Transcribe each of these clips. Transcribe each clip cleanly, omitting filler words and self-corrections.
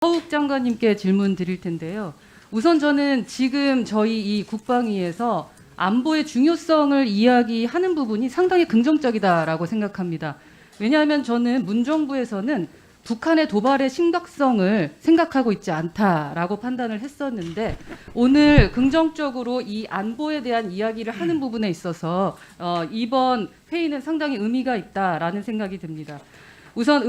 허욱 장관님께 질문 드릴 텐데요. 우선 저는 지금 저희 이 국방위에서 안보의 중요성을 이야기하는 부분이 상당히 긍정적이다라고 생각합니다. 왜냐하면 저는 문정부에서는 북한의 도발의 심각성을 생각하고 있지 않다라고 판단을 했었는데 오늘 긍정적으로 이 안보에 대한 이야기를 하는 부분에 있어서 이번 회의는 상당히 의미가 있다라는 생각이 듭니다. 우선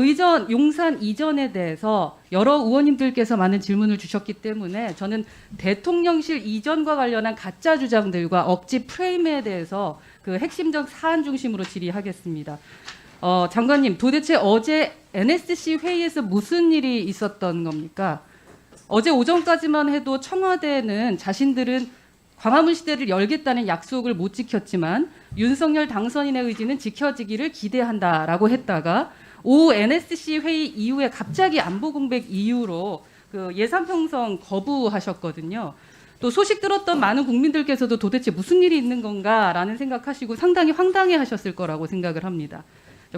용산 이전에 대해서 여러 의원님들께서 많은 질문을 주셨기 때문에 저는 대통령실 이전과 관련한 가짜 주장들과 억지 프레임에 대해서 그 핵심적 사안 중심으로 질의하겠습니다. 장관님, 도대체 어제 NSC 회의에서 무슨 일이 있었던 겁니까? 어제 오전까지만 해도 청와대는 자신들은 광화문 시대를 열겠다는 약속을 못 지켰지만 윤석열 당선인의 의지는 지켜지기를 기대한다라고 했다가 오후 NSC 회의 이후에 갑자기 안보 공백 이유로 그 예산 편성 거부하셨거든요. 또 소식 들었던 많은 국민들께서도 도대체 무슨 일이 있는 건가라는 생각하시고 상당히 황당해하셨을 거라고 생각을 합니다.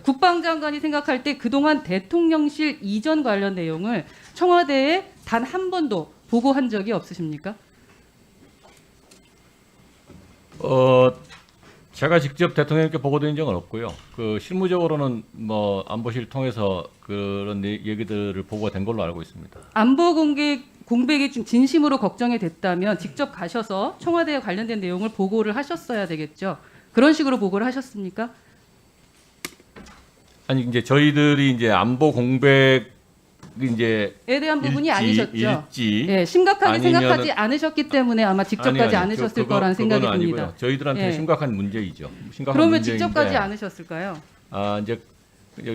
국방장관이 생각할 때 그동안 대통령실 이전 관련 내용을 청와대에 단 한 번도 보고한 적이 없으십니까? 제가 직접 대통령님께 보고드린 적은 없고요. 그 실무적으로는 뭐 안보실 통해서 그런 얘기들을 보고가 된 걸로 알고 있습니다. 안보 공백이 좀 진심으로 걱정이 됐다면 직접 가셔서 청와대에 관련된 내용을 보고를 하셨어야 되겠죠. 그런 식으로 보고를 하셨습니까? 아니 이제 저희들이 이제 안보 공백 이제에 대한 부분이 아니셨죠. 일지 예, 심각하게 아니면은, 생각하지 않으셨기 때문에 아마 직접까지 않으셨을 거라는 생각이 그건 듭니다. 아니고요. 저희들한테 예. 심각한 문제이죠. 심각한 그러면 문제인데, 직접까지 않으셨을까요? 이제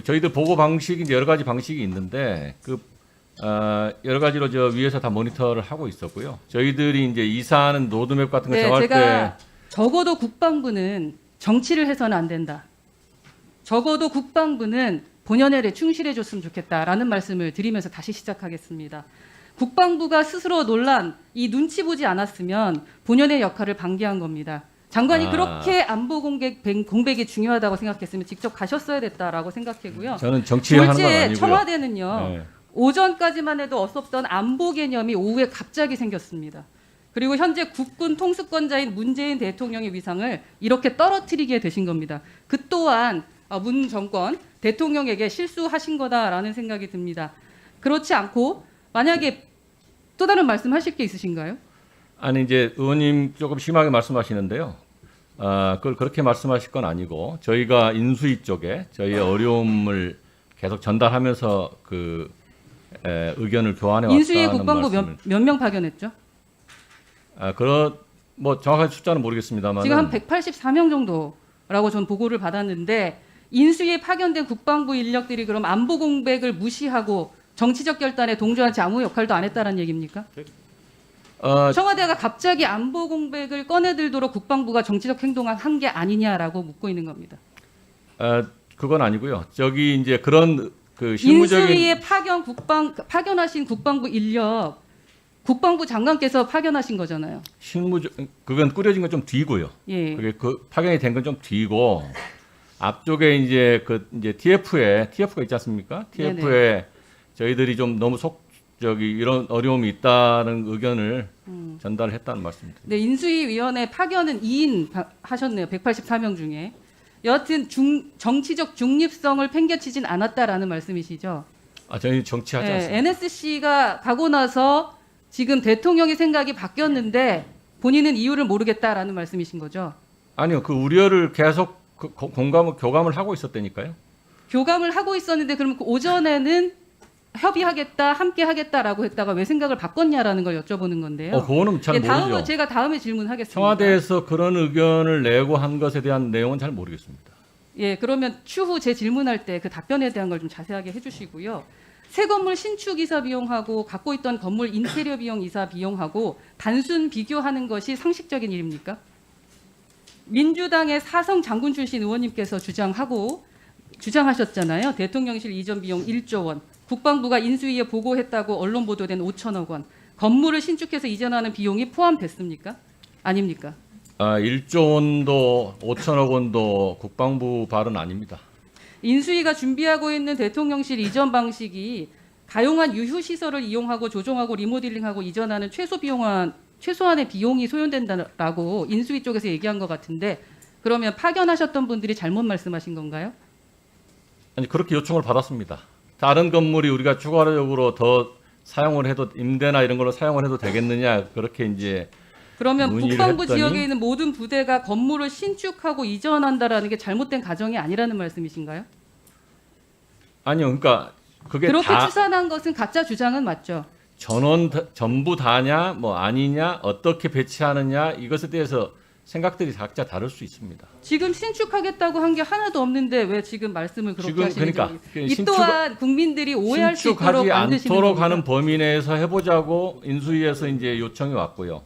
저희들 보고 방식이 이제 여러 가지 방식이 있는데 여러 가지로 저 위에서 다 모니터를 하고 있었고요. 저희들이 이제 이사하는 로드맵 같은 거 네, 정할 제가 때 적어도 국방부는 정치를 해서는 안 된다. 적어도 국방부는 본연에 충실해 줬으면 좋겠다라는 말씀을 드리면서 다시 시작하겠습니다. 국방부가 스스로 논란, 이 눈치 보지 않았으면 본연의 역할을 방기한 겁니다. 장관이 그렇게 안보 공백이 중요하다고 생각했으면 직접 가셨어야 됐다라고 생각하고요. 저는 정치하는 건 아니고요. 청와대는요. 네. 오전까지만 해도 없었던 안보 개념이 오후에 갑자기 생겼습니다. 그리고 현재 국군 통수권자인 문재인 대통령의 위상을 이렇게 떨어뜨리게 되신 겁니다. 그 또한 문 정권 대통령에게 실수하신 거다라는 생각이 듭니다. 그렇지 않고 만약에 또 다른 말씀하실 게 있으신가요? 아니 이제 의원님 조금 심하게 말씀하시는데요. 그걸 그렇게 말씀하실 건 아니고 저희가 인수위 쪽에 저희의 어려움을 계속 전달하면서 의견을 교환해 왔다는 인수위 국방부 말씀을. 몇 명 파견했죠? 그런 뭐 정확한 숫자는 모르겠습니다만 지금 한 184명 정도라고 전 보고를 받았는데 인수위에 파견된 국방부 인력들이 그럼 안보 공백을 무시하고 정치적 결단에 동조하지 아무 역할도 안 했다는 얘기입니까? 청와대가 갑자기 안보 공백을 꺼내들도록 국방부가 정치적 행동을 한 게 아니냐라고 묻고 있는 겁니다. 그건 아니고요. 저기 이제 그런 실무적인 인수위에 파견하신 국방부 인력 국방부 장관께서 파견하신 거잖아요. 그건 꾸려진 건 좀 뒤고요. 예. 그게 파견이 된 건 좀 뒤고 앞쪽에 이제 이제 TF가 있지 않습니까? TF에 네네. 저희들이 좀 너무 이런 어려움이 있다는 의견을 전달했다는 말씀입니다. 네, 인수위원회 파견은 2인 하셨네요. 184명 중에. 여하튼 정치적 중립성을 팽개치진 않았다라는 말씀이시죠? 저희 정치하지 않습니다. NSC가 가고 나서 지금 대통령의 생각이 바뀌었는데 본인은 이유를 모르겠다라는 말씀이신 거죠? 아니요, 그 우려를 계속 교감을 하고 있었다니까요. 교감을 하고 있었는데 그러면 그 오전에는 협의하겠다, 함께 하겠다라고 했다가 왜 생각을 바꿨냐라는 걸 여쭤보는 건데요. 그거는 잘 모르죠. 제가 다음에 질문하겠습니다. 청와대에서 그런 의견을 내고 한 것에 대한 내용은 잘 모르겠습니다. 예, 그러면 추후 제 질문할 때 그 답변에 대한 걸 좀 자세하게 해주시고요. 새 건물 신축 이사 비용하고 갖고 있던 건물 인테리어 비용 이사 비용하고 단순 비교하는 것이 상식적인 일입니까? 민주당의 사성 장군 출신 의원님께서 주장하셨잖아요. 대통령실 이전 비용 1조 원, 국방부가 인수위에 보고했다고 언론 보도된 5천억 원, 건물을 신축해서 이전하는 비용이 포함됐습니까? 아닙니까? 1조 원도 5천억 원도 국방부 발은 아닙니다. 인수위가 준비하고 있는 대통령실 이전 방식이 가용한 유휴 시설을 이용하고 조정하고 리모델링하고 이전하는 최소한의 비용이 소요된다라고 인수위 쪽에서 얘기한 것 같은데 그러면 파견하셨던 분들이 잘못 말씀하신 건가요? 아니 그렇게 요청을 받았습니다. 다른 건물이 우리가 추가적으로 더 사용을 해도 임대나 이런 걸로 사용을 해도 되겠느냐 그렇게 이제 그러면 문의를 국방부 했더니 지역에 있는 모든 부대가 건물을 신축하고 이전한다라는 게 잘못된 가정이 아니라는 말씀이신가요? 아니요, 그러니까 그게 그렇게 다 추산한 것은 가짜 주장은 맞죠? 전부 다냐 뭐 아니냐 어떻게 배치하느냐 이것에 대해서 생각들이 각자 다를 수 있습니다. 지금 신축하겠다고 한 게 하나도 없는데 왜 지금 말씀을 그렇게 지금 하시는지 그러니까 모르겠어요. 이 또한 국민들이 오해할 수 있도록 신축하지 만드시는 않도록 겁니다. 하는 범위 내에서 해보자고 인수위에서 이제 요청이 왔고요.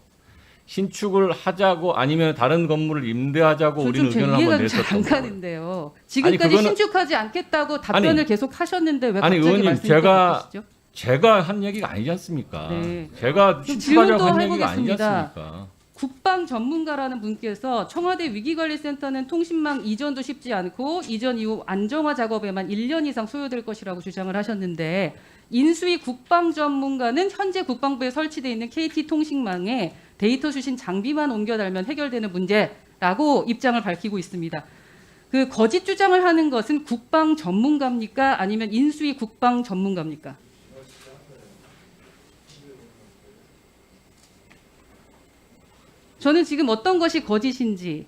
신축을 하자고 아니면 다른 건물을 임대하자고 우리는 좀 의견을 한번 이해가 잘 안 냈었던 거예요. 가는데요. 지금까지 그거는- 신축하지 않겠다고 답변을 아니, 계속 하셨는데 왜 아니, 갑자기 의원님, 말씀이 제가 바뀌시죠? 제가 한 얘기가 아니지 않습니까? 네. 제가 좀 신축하자고 질문도 한 얘기가 아니지 해보겠습니다. 않습니까? 국방 전문가라는 분께서 청와대 위기관리센터는 통신망 이전도 쉽지 않고 이전 이후 안정화 작업에만 1년 이상 소요될 것이라고 주장을 하셨는데 인수위 국방 전문가는 현재 국방부에 설치되어 있는 KT 통신망에 데이터 수신 장비만 옮겨 달면 해결되는 문제라고 입장을 밝히고 있습니다. 그 거짓 주장을 하는 것은 국방 전문가입니까? 아니면 인수위 국방 전문가입니까? 저는 지금 어떤 것이 거짓인지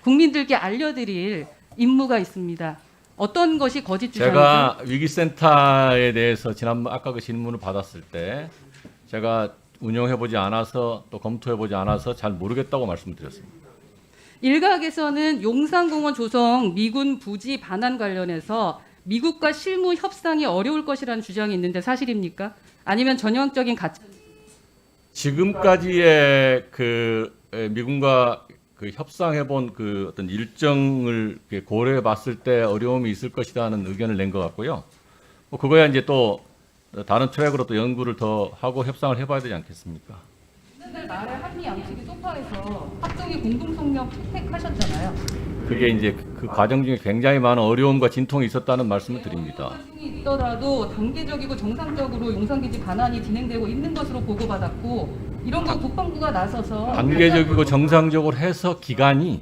국민들께 알려드릴 임무가 있습니다. 어떤 것이 거짓 주장이죠? 제가 위기센터에 대해서 지난번 아까 그 질문을 받았을 때 제가 운영해보지 않아서 또 검토해보지 않아서 잘 모르겠다고 말씀드렸습니다. 일각에서는 용산공원 조성 미군 부지 반환 관련해서 미국과 실무 협상이 어려울 것이라는 주장이 있는데 사실입니까? 아니면 전형적인 가짜? 지금까지의 그 미군과 그 협상해본 그 어떤 일정을 이렇게 고려해봤을 때 어려움이 있을 것이라는 의견을 낸 것 같고요. 뭐 그거야 이제 또 다른 트랙으로 또 연구를 더 하고 협상을 해봐야 되지 않겠습니까? 지난달 말에 한미 양측이 소파에서 합동의 공동성명 채택하셨잖아요. 그게 이제 그 과정 중에 굉장히 많은 어려움과 진통이 있었다는 말씀을 드립니다. 과정이 있더라도 단계적이고 정상적으로 용산기지 반환이 진행되고 있는 것으로 보고받았고 이런 거 국방부가 나서서 단계적이고 정상적으로 해서 기간이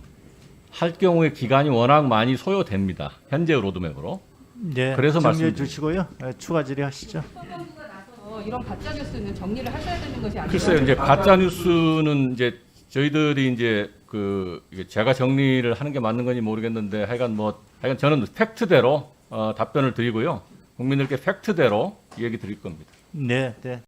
할 경우에 기간이 워낙 많이 소요됩니다. 현재 로드맵으로. 네, 그래서 정리해 말씀드립니다. 주시고요. 추가 질의하시죠. 국방부가 나서서 이런 가짜 뉴스는 정리를 하셔야 되는 것이 아니라 글쎄요, 이제 가짜 뉴스는 이제 저희들이 이제 그 이게 제가 정리를 하는 게 맞는 건지 모르겠는데 하여간 저는 팩트대로 답변을 드리고요. 국민들께 팩트대로 얘기 드릴 겁니다. 네, 네.